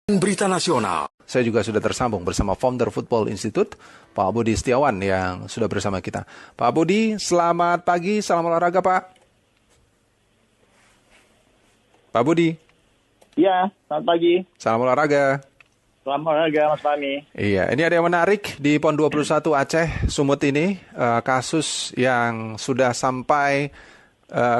Berita Nasional. Saya juga sudah tersambung bersama founder Football Institute, Pak Budi Setiawan yang sudah bersama kita. Pak Budi, selamat pagi, salam olahraga Pak. Pak Budi. Iya, selamat pagi. Salam olahraga. Salam olahraga Mas Fahmi. Iya, ini ada yang menarik di PON 21 Aceh, Sumut ini, kasus yang sudah sampai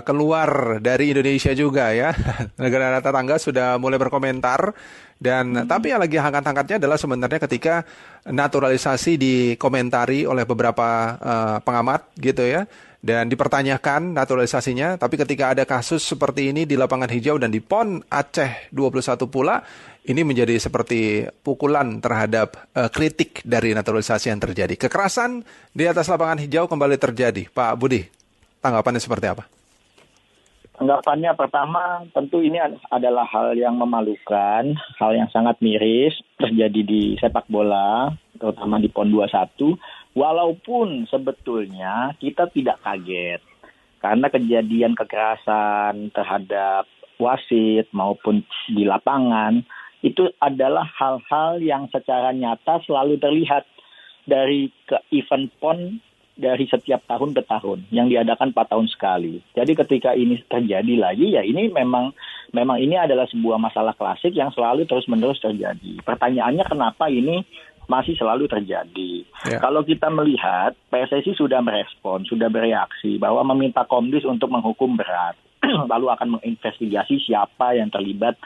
keluar dari Indonesia juga ya. Negara tetangga sudah mulai berkomentar. Dan tapi yang lagi hangat-hangatnya adalah sebenarnya ketika naturalisasi dikomentari oleh beberapa pengamat gitu ya, dan dipertanyakan naturalisasinya. Tapi ketika ada kasus seperti ini di lapangan hijau dan di PON Aceh 21 pula, ini menjadi seperti pukulan terhadap kritik dari naturalisasi yang terjadi. Kekerasan di atas lapangan hijau kembali terjadi. Pak Budi, tanggapannya seperti apa? Tanggapannya pertama, tentu ini adalah hal yang memalukan, hal yang sangat miris terjadi di sepak bola, terutama di PON 21, walaupun sebetulnya kita tidak kaget. Karena kejadian kekerasan terhadap wasit maupun di lapangan, itu adalah hal-hal yang secara nyata selalu terlihat dari event PON dari setiap tahun ke tahun yang diadakan 4 tahun sekali. Jadi ketika ini terjadi lagi, ya ini memang ini adalah sebuah masalah klasik yang selalu terus-menerus terjadi. Pertanyaannya kenapa ini masih selalu terjadi? Ya. Kalau kita melihat PSSI sudah merespon, sudah bereaksi bahwa meminta Komdis untuk menghukum berat, lalu akan menginvestigasi siapa yang terlibat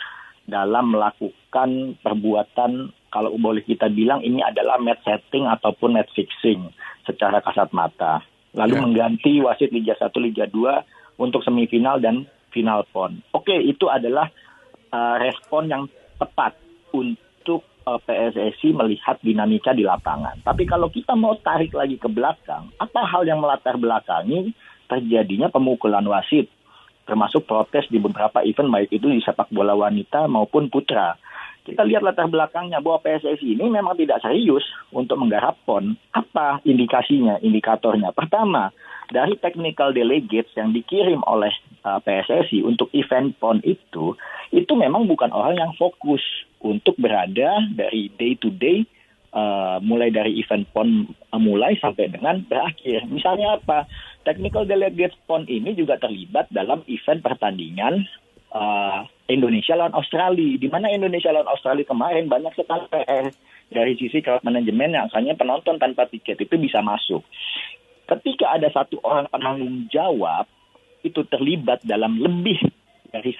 dalam melakukan perbuatan, kalau boleh kita bilang ini adalah match setting ataupun match fixing secara kasat mata. Lalu mengganti wasit Liga 1, Liga 2 untuk semifinal dan final PON. Oke, itu adalah respon yang tepat untuk PSSI melihat dinamika di lapangan. Tapi kalau kita mau tarik lagi ke belakang, apa hal yang melatar belakangi terjadinya pemukulan wasit, termasuk protes di beberapa event, baik itu di sepak bola wanita maupun putra. Kita lihat latar belakangnya bahwa PSSI ini memang tidak serius untuk menggarap PON. Apa indikasinya, indikatornya? Pertama, dari technical delegates yang dikirim oleh PSSI untuk event PON itu memang bukan orang yang fokus untuk berada dari day to day, mulai dari event PON mulai sampai dengan berakhir. Misalnya apa? Technical delegates PON ini juga terlibat dalam event pertandingan Indonesia lawan Australia, di mana Indonesia lawan Australia kemarin banyak sekali PR dari sisi crowd management yang akhirnya penonton tanpa tiket itu bisa masuk. Ketika ada satu orang penanggung jawab itu terlibat dalam lebih dari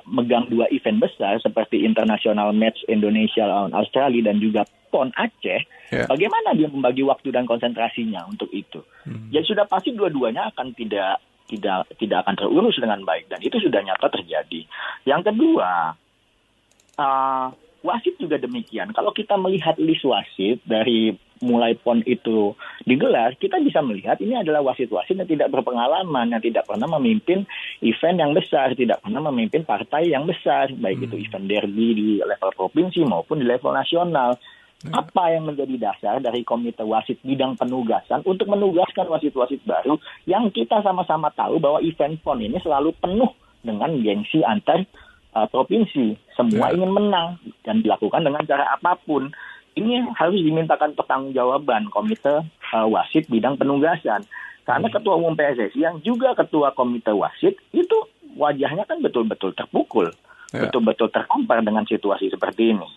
megang dua event besar seperti international match Indonesia lawan Australia dan juga PON Aceh, bagaimana dia membagi waktu dan konsentrasinya untuk itu? Ya sudah pasti dua-duanya akan tidak akan terurus dengan baik, dan itu sudah nyata terjadi. Yang kedua, wasit juga demikian. Kalau kita melihat list wasit dari mulai PON itu digelar, kita bisa melihat ini adalah wasit-wasit yang tidak berpengalaman, yang tidak pernah memimpin event yang besar, tidak pernah memimpin partai yang besar, baik itu event derby di level provinsi maupun di level nasional. Apa yang menjadi dasar dari komite wasit bidang penugasan untuk menugaskan wasit-wasit baru yang kita sama-sama tahu bahwa event PON ini selalu penuh dengan gengsi antar provinsi. Semua ingin menang dan dilakukan dengan cara apapun. Ini harus dimintakan pertanggungjawaban komite wasit bidang penugasan. Karena ketua umum PSSI yang juga ketua komite wasit itu wajahnya kan betul-betul terpukul, betul-betul tertampar dengan situasi seperti ini.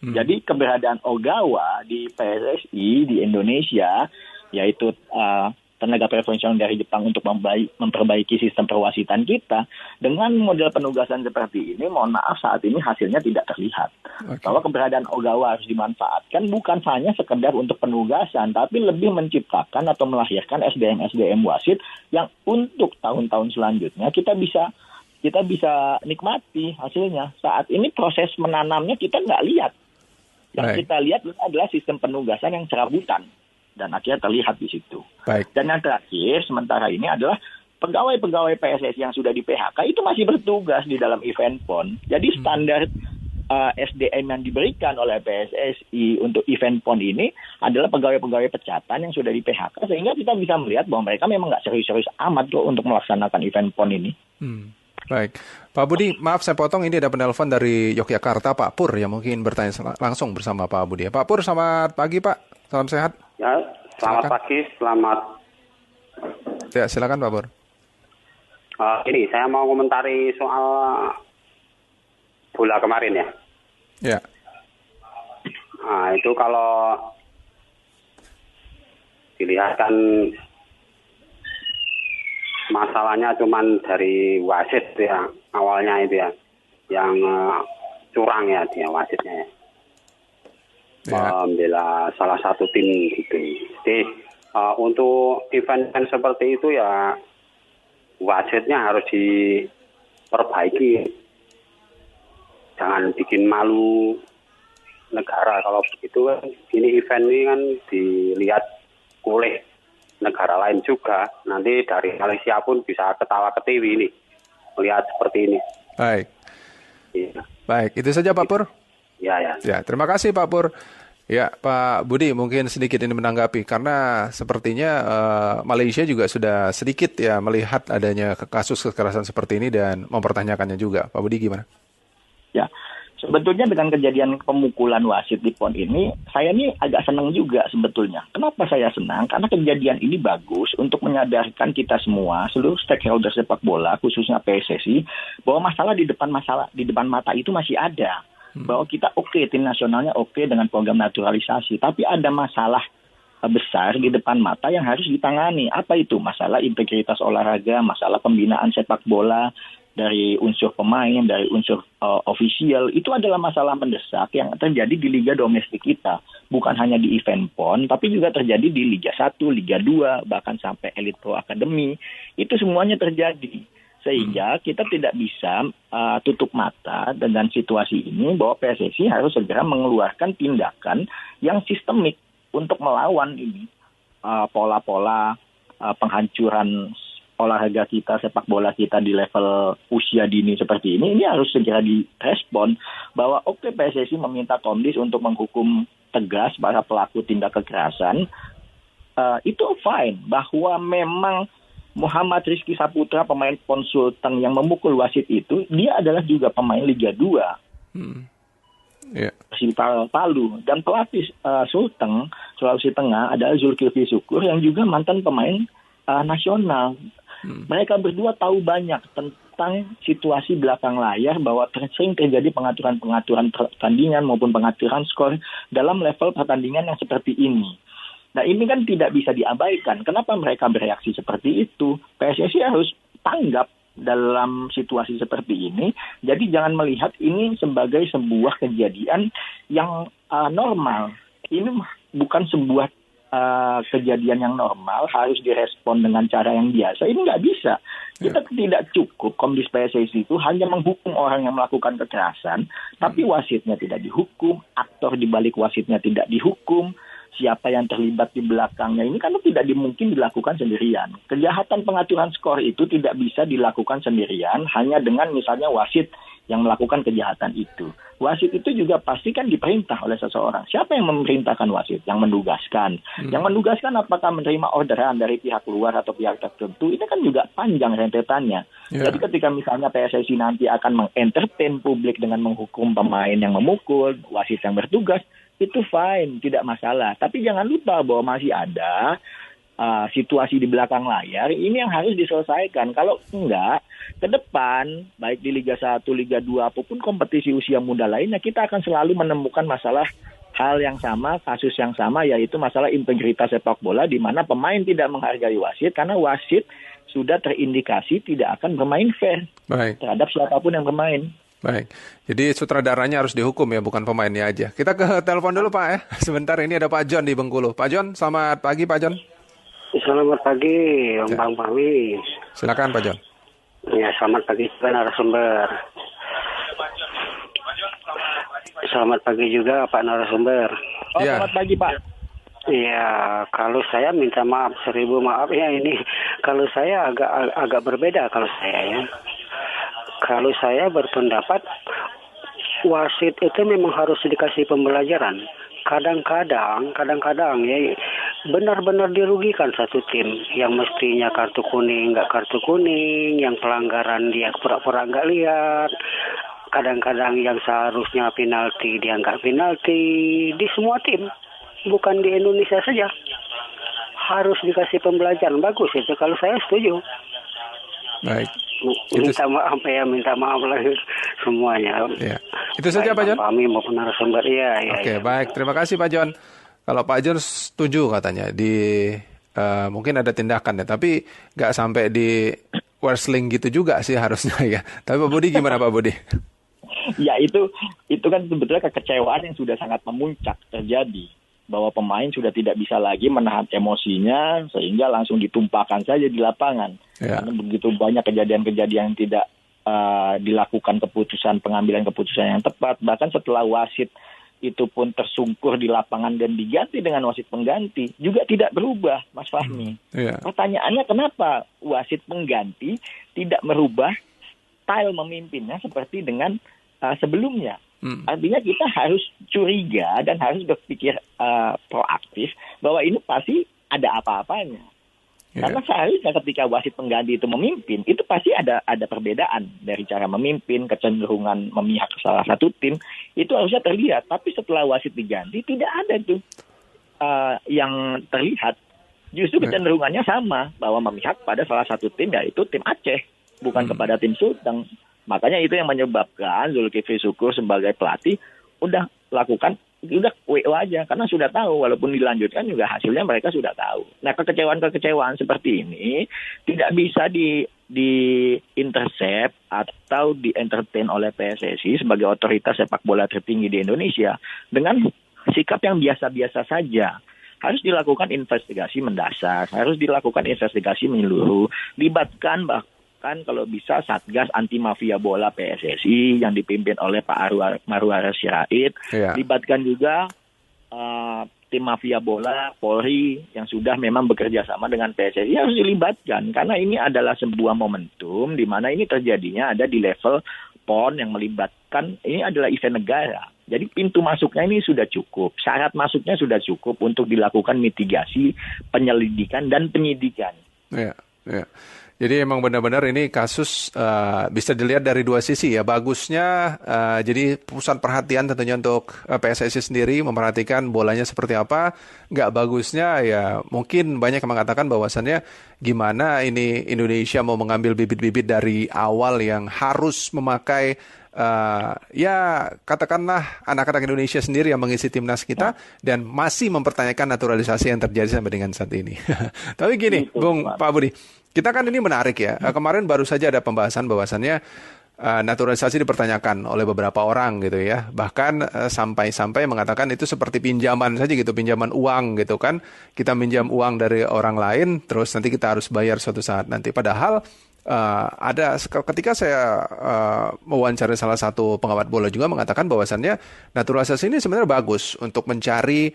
Jadi keberadaan Ogawa di PSSI di Indonesia, yaitu tenaga profesional dari Jepang untuk memperbaiki sistem perwasitan kita, dengan model penugasan seperti ini, mohon maaf saat ini hasilnya tidak terlihat. Bahwa keberadaan Ogawa harus dimanfaatkan bukan hanya sekedar untuk penugasan, tapi lebih menciptakan atau melahirkan SDM-SDM wasit yang untuk tahun-tahun selanjutnya kita bisa nikmati hasilnya. Saat ini proses menanamnya kita nggak lihat. Yang kita lihat itu adalah sistem penugasan yang serabutan. Dan akhirnya terlihat di situ. Dan yang terakhir, sementara ini adalah pegawai-pegawai PSSI yang sudah di PHK itu masih bertugas di dalam event PON. Jadi standar SDM yang diberikan oleh PSSI untuk event PON ini adalah pegawai-pegawai pecatan yang sudah di PHK. Sehingga kita bisa melihat bahwa mereka memang nggak serius-serius amat loh untuk melaksanakan event PON ini. Baik. Pak Budi, maaf saya potong, ini ada penelpon dari Yogyakarta, Pak Pur, yang mungkin bertanya langsung bersama Pak Budi. Pak Pur, selamat pagi Pak, salam sehat. Ya, selamat Silakan. pagi, selamat. Ya, silakan Pak Pur. Ini saya mau komentari soal bola kemarin ya. Ya. Nah, itu kalau dilihat kan masalahnya cuman dari wasit ya, awalnya itu ya, yang curang ya dia wasitnya ya. Membela salah satu tim gitu. Jadi untuk event seperti itu ya wasitnya harus diperbaiki. Jangan bikin malu negara kalau begitu kan. Ini event ini kan dilihat oleh negara lain juga. Nanti dari Malaysia pun bisa ketawa ketiwi nih melihat seperti ini. Baik. Ya. Baik, itu saja Pak Pur. Ya. Ya, terima kasih Pak Pur. Ya, Pak Budi mungkin sedikit ini menanggapi karena sepertinya Malaysia juga sudah sedikit ya melihat adanya kasus kekerasan seperti ini dan mempertanyakannya juga. Pak Budi gimana? Ya, sebetulnya dengan kejadian pemukulan wasit di PON ini, saya ini agak senang juga sebetulnya. Kenapa saya senang? Karena kejadian ini bagus untuk menyadarkan kita semua, seluruh stakeholder sepak bola, khususnya PSSI, bahwa masalah di depan mata itu masih ada. Bahwa kita oke, tim nasionalnya oke dengan program naturalisasi, tapi ada masalah besar di depan mata yang harus ditangani. Apa itu? Masalah integritas olahraga, masalah pembinaan sepak bola, dari unsur pemain, dari unsur ofisial, itu adalah masalah mendesak yang terjadi di liga domestik kita. Bukan hanya di event PON, tapi juga terjadi di Liga 1, Liga 2, bahkan sampai Elite Pro Academy. Itu semuanya terjadi. Sehingga kita tidak bisa tutup mata dengan situasi ini bahwa PSSI harus segera mengeluarkan tindakan yang sistemik untuk melawan ini. Pola-pola penghancuran olahraga kita, sepak bola kita di level usia dini seperti ini harus segera direspon bahwa oke, PSSI meminta Komdis untuk menghukum tegas para pelaku tindak kekerasan, itu fine, bahwa memang Muhammad Rizky Saputra, pemain PON Sulteng yang memukul wasit itu, dia adalah juga pemain Liga 2. Persita Palu, dan pelatih Sulteng Sulawesi Tengah adalah Zulkifli Syukur yang juga mantan pemain nasional. Mereka berdua tahu banyak tentang situasi belakang layar bahwa sering terjadi pengaturan pertandingan maupun pengaturan skor dalam level pertandingan yang seperti ini. Nah, ini kan tidak bisa diabaikan. Kenapa mereka bereaksi seperti itu? PSSI harus tanggap dalam situasi seperti ini. Jadi jangan melihat ini sebagai sebuah kejadian yang normal. Ini bukan sebuah kejadian yang normal, harus direspon dengan cara yang biasa. Ini nggak bisa. Kita tidak cukup Komdis PSSI itu hanya menghukum orang yang melakukan kekerasan, tapi wasitnya tidak dihukum, aktor di balik wasitnya tidak dihukum, siapa yang terlibat di belakangnya ini kan tidak mungkin dilakukan sendirian. Kejahatan pengaturan skor itu tidak bisa dilakukan sendirian hanya dengan misalnya wasit yang melakukan kejahatan itu. Wasit itu juga pasti kan diperintah oleh seseorang. Siapa yang memerintahkan wasit? Yang mendugaskan. Yang mendugaskan apakah menerima orderan dari pihak luar atau pihak tertentu? Ini kan juga panjang rentetannya. Jadi ketika misalnya PSSI nanti akan mengentertain publik dengan menghukum pemain yang memukul, wasit yang bertugas, itu fine, tidak masalah. Tapi jangan lupa bahwa masih ada situasi di belakang layar, ini yang harus diselesaikan. Kalau enggak, ke depan, baik di Liga 1, Liga 2, apapun kompetisi usia muda lainnya, kita akan selalu menemukan masalah hal yang sama, kasus yang sama, yaitu masalah integritas sepak bola, di mana pemain tidak menghargai wasit, karena wasit sudah terindikasi tidak akan bermain fair terhadap siapapun yang bermain. Baik, jadi sutradaranya harus dihukum ya, bukan pemainnya aja. Kita ke telepon dulu Pak ya. Sebentar, ini ada Pak John di Bengkulu. Pak John, selamat pagi Pak John. Selamat pagi, Bang Fahmi. Silakan Pak John. Ya, selamat pagi juga narasumber. Selamat pagi juga Pak narasumber. Selamat pagi Pak. Iya, kalau saya minta maaf, 1000 maaf ya ini. Kalau saya agak berbeda kalau saya ya. Kalau saya berpendapat wasit itu memang harus dikasih pembelajaran. Kadang-kadang ya benar-benar dirugikan satu tim yang mestinya kartu kuning nggak kartu kuning, yang pelanggaran dia pura-pura nggak lihat, kadang-kadang yang seharusnya penalti dia nggak penalti, di semua tim, bukan di Indonesia saja. Harus dikasih pembelajaran, bagus itu kalau saya setuju. Baik. Minta maaf ya, minta maaf lagi semuanya. Ya. Itu saja Pak John. Kami maupun narasumber ya. Oke, baik. Terima kasih Pak John. Kalau Pak John setuju katanya mungkin ada tindakan ya, tapi nggak sampai di wrestling gitu juga sih harusnya ya. Tapi Pak Budi gimana Pak Budi? Ya itu kan sebetulnya kekecewaan yang sudah sangat memuncak terjadi. Bahwa pemain sudah tidak bisa lagi menahan emosinya sehingga langsung ditumpahkan saja di lapangan. Ya. Karena begitu banyak kejadian-kejadian yang tidak dilakukan pengambilan keputusan yang tepat. Bahkan setelah wasit itu pun tersungkur di lapangan dan diganti dengan wasit pengganti juga tidak berubah, Mas Fahmi. Ya. Pertanyaannya kenapa wasit pengganti tidak merubah style memimpinnya seperti dengan sebelumnya? Artinya kita harus curiga dan harus berpikir proaktif bahwa ini pasti ada apa-apanya. Yeah. Karena seharusnya ketika wasit pengganti itu memimpin, itu pasti ada perbedaan dari cara memimpin, kecenderungan memihak salah satu tim, itu harusnya terlihat. Tapi setelah wasit diganti, tidak ada tuh yang terlihat. Justru kecenderungannya sama, bahwa memihak pada salah satu tim, yaitu tim Aceh, bukan kepada tim Sulteng. Makanya itu yang menyebabkan Zulkifli Syukur sebagai pelatih udah WO aja, karena sudah tahu walaupun dilanjutkan juga hasilnya mereka sudah tahu. Nah, kekecewaan seperti ini tidak bisa di intercept atau di entertain oleh PSSI sebagai otoritas sepak bola tertinggi di Indonesia dengan sikap yang biasa-biasa saja. Harus dilakukan investigasi mendasar, harus dilakukan investigasi menyeluruh, libatkan bahkan kalau bisa Satgas Anti Mafia Bola PSSI yang dipimpin oleh Pak Marwara Sirait, libatkan juga tim mafia bola Polri yang sudah memang bekerja sama dengan PSSI, harus dilibatkan karena ini adalah sebuah momentum di mana ini terjadinya ada di level PON yang melibatkan, ini adalah event negara. Jadi pintu masuknya ini sudah cukup, syarat masuknya sudah cukup untuk dilakukan mitigasi, penyelidikan dan penyidikan. Ya. Jadi emang benar-benar ini kasus bisa dilihat dari dua sisi ya. Bagusnya jadi pusat perhatian tentunya untuk PSSI sendiri memperhatikan bolanya seperti apa. Nggak bagusnya ya mungkin banyak yang mengatakan bahwasannya gimana ini Indonesia mau mengambil bibit-bibit dari awal yang harus memakai ya katakanlah anak-anak Indonesia sendiri yang mengisi timnas kita dan masih mempertanyakan naturalisasi yang terjadi sampai dengan saat ini. Tapi gini, Pak Budi. Kita kan ini menarik ya. Kemarin baru saja ada pembahasan bahwasannya naturalisasi dipertanyakan oleh beberapa orang gitu ya. Bahkan sampai mengatakan itu seperti pinjaman saja gitu, pinjaman uang gitu kan. Kita minjam uang dari orang lain, terus nanti kita harus bayar suatu saat nanti. Padahal ketika saya mewawancarai salah satu pengamat bola juga mengatakan bahwasannya naturalisasi ini sebenarnya bagus untuk mencari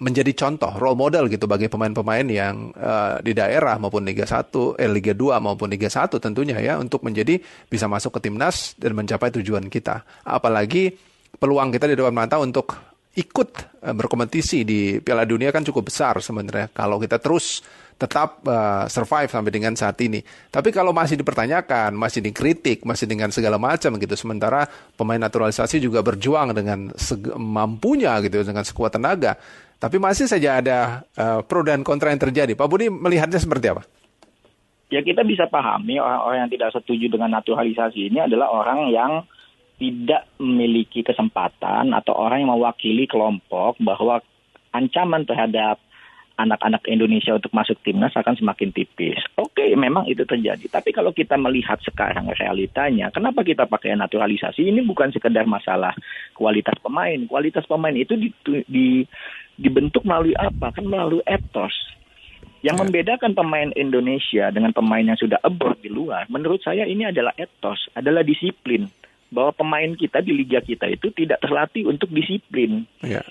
menjadi contoh role model gitu bagi pemain-pemain yang di daerah maupun Liga 1, Liga 2 maupun Liga 1 tentunya ya untuk menjadi bisa masuk ke timnas dan mencapai tujuan kita. Apalagi peluang kita di depan mata untuk ikut berkompetisi di Piala Dunia kan cukup besar sebenarnya kalau kita terus tetap survive sampai dengan saat ini. Tapi kalau masih dipertanyakan, masih dikritik, masih dengan segala macam gitu, sementara pemain naturalisasi juga berjuang dengan mampunya gitu, dengan sekuat tenaga. Tapi masih saja ada pro dan kontra yang terjadi. Pak Budi melihatnya seperti apa? Ya kita bisa pahami orang-orang yang tidak setuju dengan naturalisasi ini adalah orang yang tidak memiliki kesempatan atau orang yang mewakili kelompok bahwa ancaman terhadap anak-anak Indonesia untuk masuk timnas akan semakin tipis. Oke, memang itu terjadi. Tapi kalau kita melihat sekarang realitanya, kenapa kita pakai naturalisasi? Ini bukan sekedar masalah kualitas pemain. Kualitas pemain itu dibentuk melalui apa? Kan melalui etos. Yang membedakan pemain Indonesia dengan pemain yang sudah abroad di luar, menurut saya ini adalah etos, adalah disiplin. Bahwa pemain kita di liga kita itu tidak terlatih untuk disiplin. Ya.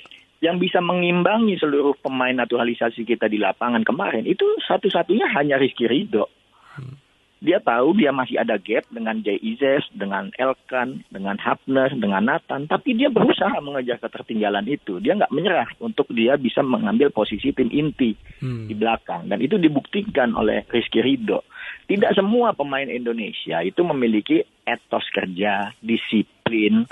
Yang bisa mengimbangi seluruh pemain naturalisasi kita di lapangan kemarin itu satu-satunya hanya Rizky Ridho. Dia tahu dia masih ada gap dengan Jay Izes, dengan Elkan, dengan Hapner, dengan Nathan. Tapi dia berusaha mengejar ketertinggalan itu. Dia nggak menyerah untuk dia bisa mengambil posisi tim inti di belakang. Dan itu dibuktikan oleh Rizky Ridho. Tidak semua pemain Indonesia itu memiliki etos kerja, disiplin,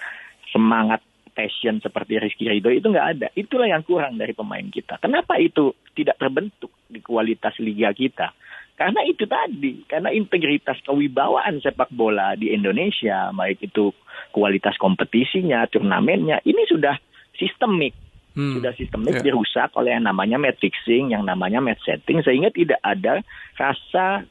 semangat, passion seperti Rizky Ridho itu nggak ada. Itulah yang kurang dari pemain kita. Kenapa itu tidak terbentuk di kualitas liga kita? Karena itu tadi, karena integritas kewibawaan sepak bola di Indonesia, baik itu kualitas kompetisinya, turnamennya, ini sudah sistemik. Sudah sistemik dirusak oleh yang namanya match fixing, yang namanya match setting, sehingga tidak ada rasa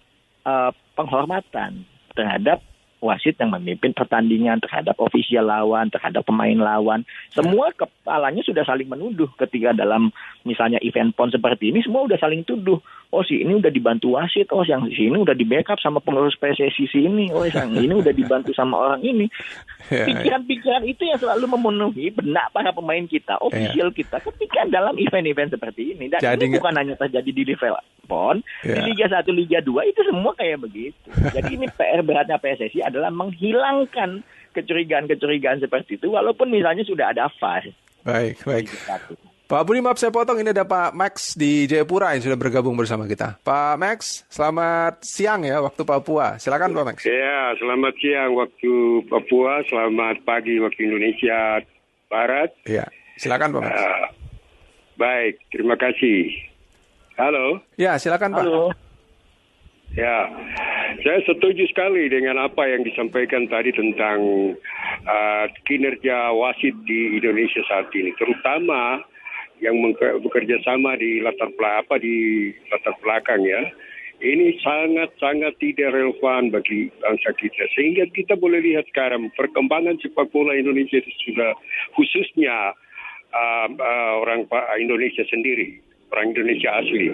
penghormatan terhadap wasit yang memimpin pertandingan, terhadap ofisial lawan, terhadap pemain lawan. Semua kepalanya sudah saling menuduh ketika dalam misalnya event PON seperti ini, semua udah saling tuduh. Oh, si ini udah dibantu wasit, oh yang si ini udah di backup sama pengurus PSSI si ini, oh yang ini udah dibantu sama orang ini. Pikiran-pikiran itu yang selalu memenuhi benak para pemain kita, official kita ketika dalam event-event seperti ini. Dan jadi, ini bukan hanya terjadi di level PON, di Liga 1, Liga 2 itu semua kayak begitu. Jadi ini PR beratnya PSSI adalah menghilangkan kecurigaan-kecurigaan seperti itu, walaupun misalnya sudah ada VAR. Baik. Pak Budi, maaf saya potong, ini ada Pak Max di Jayapura yang sudah bergabung bersama kita. Pak Max, selamat siang ya waktu Papua. Silakan Pak Max. Ya, selamat siang waktu Papua, selamat pagi waktu Indonesia Barat. Ya, silakan Pak Max. Baik, terima kasih. Halo. Ya, silakan Pak. Halo. Ya, saya setuju sekali dengan apa yang disampaikan tadi tentang kinerja wasit di Indonesia saat ini, terutama yang bekerja sama di latar belakang ya. Ini sangat-sangat tidak relevan bagi bangsa kita. Sehingga kita boleh lihat sekarang perkembangan sepak bola Indonesia itu sudah khususnya orang Indonesia sendiri, orang Indonesia asli.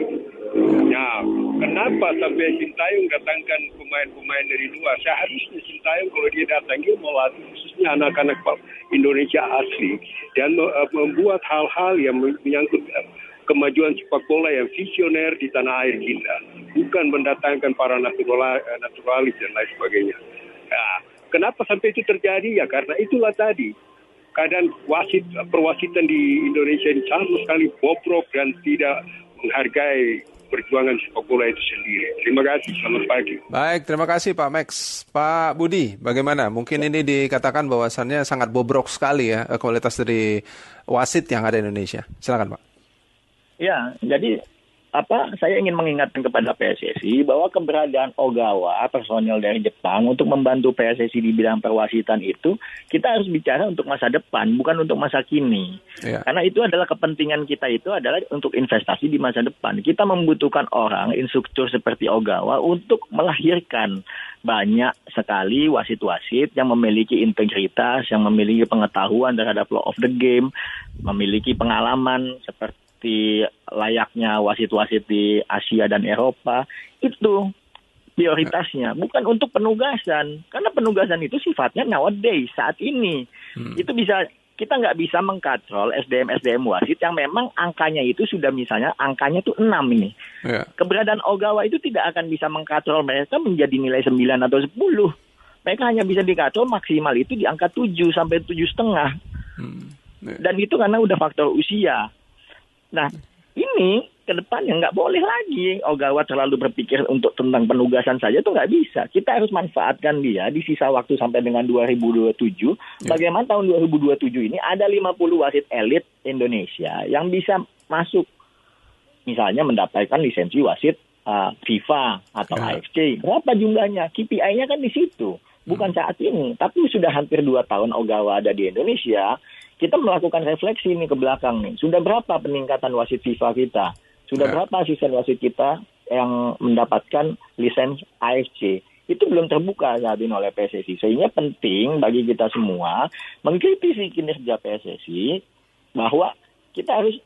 Nah, kenapa sampai Sintayong datangkan pemain-pemain dari luar? Seharusnya Sintayong kalau dia datang, dia melatih khususnya anak-anak Indonesia asli dan membuat hal-hal yang menyangkut kemajuan sepak bola yang visioner di tanah air kita, bukan mendatangkan para naturalis dan lain sebagainya. Nah, kenapa sampai itu terjadi? Ya karena itulah tadi keadaan perwasitan di Indonesia ini sama sekali bobrok dan tidak menghargai perjuangan sepak bola itu sendiri. Terima kasih, selamat pagi. Baik, terima kasih Pak Max. Pak Budi, bagaimana? Mungkin ini dikatakan bahwasannya sangat bobrok sekali ya kualitas dari wasit yang ada di Indonesia. Silakan Pak. Ya, jadi saya ingin mengingatkan kepada PSSI bahwa keberadaan Ogawa, personel dari Jepang, untuk membantu PSSI di bidang perwasitan itu, kita harus bicara untuk masa depan, bukan untuk masa kini. Ya. Karena itu adalah kepentingan kita itu adalah untuk investasi di masa depan. Kita membutuhkan orang, instruktur seperti Ogawa, untuk melahirkan banyak sekali wasit-wasit yang memiliki integritas, yang memiliki pengetahuan terhadap law of the game, memiliki pengalaman seperti layaknya wasit-wasit di Asia dan Eropa. Itu prioritasnya, bukan untuk penugasan, karena penugasan itu sifatnya nowadays, saat ini. Itu kita nggak bisa mengkatrol SDM wasit yang memang angkanya itu sudah misalnya angkanya itu 6 ini. Keberadaan Ogawa itu tidak akan bisa mengkatrol mereka menjadi nilai 9 atau 10. Mereka hanya bisa dikatrol maksimal itu di angka 7 sampai 7,5. Dan itu karena udah faktor usia. Nah, ini ke depannya nggak boleh lagi Ogawa terlalu berpikir untuk tentang penugasan saja, itu nggak bisa. Kita harus manfaatkan dia di sisa waktu sampai dengan 2027. Bagaimana tahun 2027 ini ada 50 wasit elit Indonesia yang bisa masuk, misalnya mendapatkan lisensi wasit FIFA atau AFC. Berapa jumlahnya? KPI-nya kan di situ. Bukan saat ini, tapi sudah hampir 2 tahun Ogawa ada di Indonesia. Kita melakukan refleksi nih ke belakang nih. Sudah berapa peningkatan wasit FIFA kita? Sudah berapa asisten wasit kita yang mendapatkan lisensi AFC? Itu belum terbuka saat ini oleh PSSI. Sehingga penting bagi kita semua mengkritisi kinerja PSSI bahwa kita harus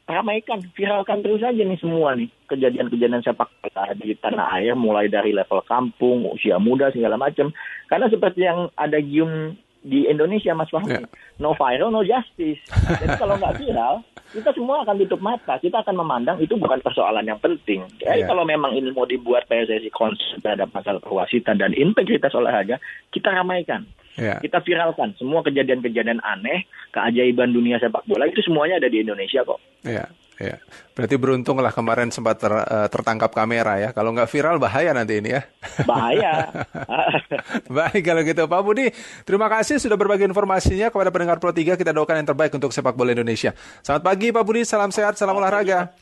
ramaikan, viralkan terus aja nih semua nih kejadian-kejadian sepak bola di tanah air, mulai dari level kampung, usia muda segala macam. Karena seperti yang ada gium di Indonesia, Mas Fahmi. No viral, no justice. Jadi kalau nggak viral, kita semua akan tutup mata. Kita akan memandang itu bukan persoalan yang penting. Kalau memang ini mau dibuat PSSI konsen terhadap masalah kewasitan dan integritas olahraga, kita ramaikan. Kita viralkan semua kejadian-kejadian aneh, keajaiban dunia sepak bola itu semuanya ada di Indonesia kok. Iya. Berarti beruntunglah kemarin sempat tertangkap kamera ya. Kalau nggak viral bahaya nanti ini ya. Bahaya. Baik kalau gitu Pak Budi, terima kasih sudah berbagi informasinya kepada pendengar Pro 3. Kita doakan yang terbaik untuk sepak bola Indonesia. Selamat pagi Pak Budi, salam sehat, salam olahraga.